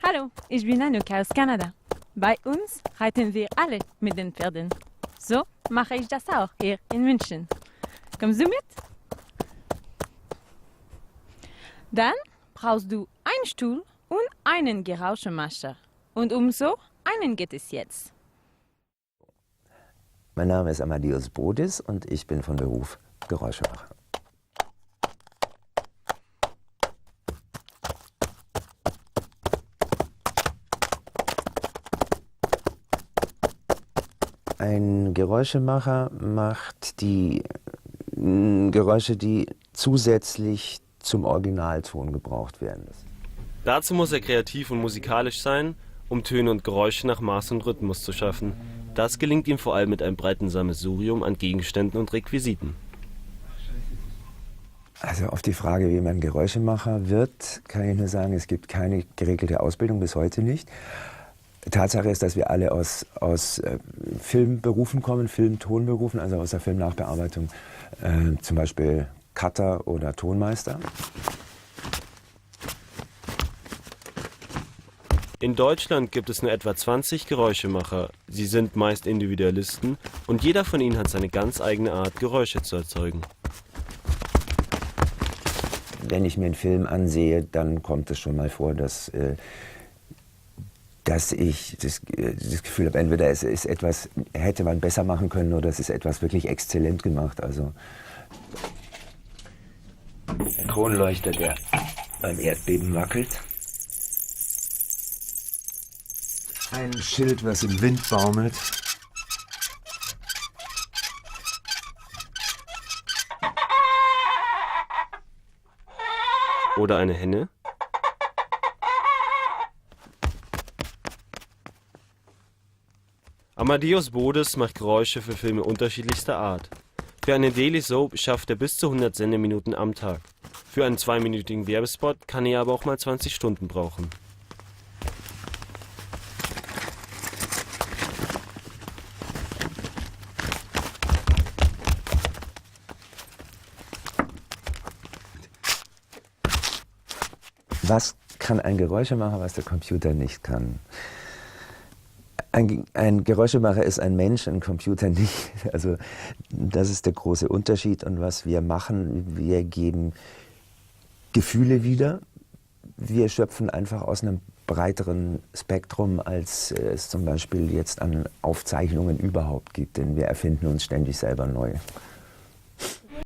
Hallo, ich bin Anuka aus Kanada. Bei uns reiten wir alle mit den Pferden. So mache ich das auch hier in München. Kommst du mit? Dann brauchst du einen Stuhl und einen Gerauschemacher. Und um so einen geht es jetzt. Mein Name ist Amadeus Bodis und ich bin von Beruf Geräuschemacher. Ein Geräuschemacher macht die Geräusche, die zusätzlich zum Originalton gebraucht werden. Dazu muss er kreativ und musikalisch sein, um Töne und Geräusche nach Maß und Rhythmus zu schaffen. Das gelingt ihm vor allem mit einem breiten Sammelsurium an Gegenständen und Requisiten. Also auf die Frage, wie man Geräuschemacher wird, kann ich nur sagen, es gibt keine geregelte Ausbildung, bis heute nicht. Tatsache ist, dass wir alle aus Filmberufen kommen, Film-Tonberufen, also aus der Filmnachbearbeitung, zum Beispiel Cutter oder Tonmeister. In Deutschland gibt es nur etwa 20 Geräuschemacher. Sie sind meist Individualisten und jeder von ihnen hat seine ganz eigene Art, Geräusche zu erzeugen. Wenn ich mir einen Film ansehe, dann kommt es schon mal vor, dass ich das Gefühl habe, entweder es ist etwas, hätte man besser machen können, oder es ist etwas wirklich exzellent gemacht. Also ein Kronleuchter, der beim Erdbeben wackelt. Ein Schild, was im Wind baumelt. Oder eine Henne. Amadeus Bodis macht Geräusche für Filme unterschiedlichster Art. Für eine Daily Soap schafft er bis zu 100 Sendeminuten am Tag. Für einen 2-minütigen Werbespot kann er aber auch mal 20 Stunden brauchen. Was kann ein Geräuschemacher, was der Computer nicht kann? Ein Geräuschemacher ist ein Mensch, ein Computer nicht. Also das ist der große Unterschied. Und was wir machen, wir geben Gefühle wieder. Wir schöpfen einfach aus einem breiteren Spektrum, als es zum Beispiel jetzt an Aufzeichnungen überhaupt gibt. Denn wir erfinden uns ständig selber neu.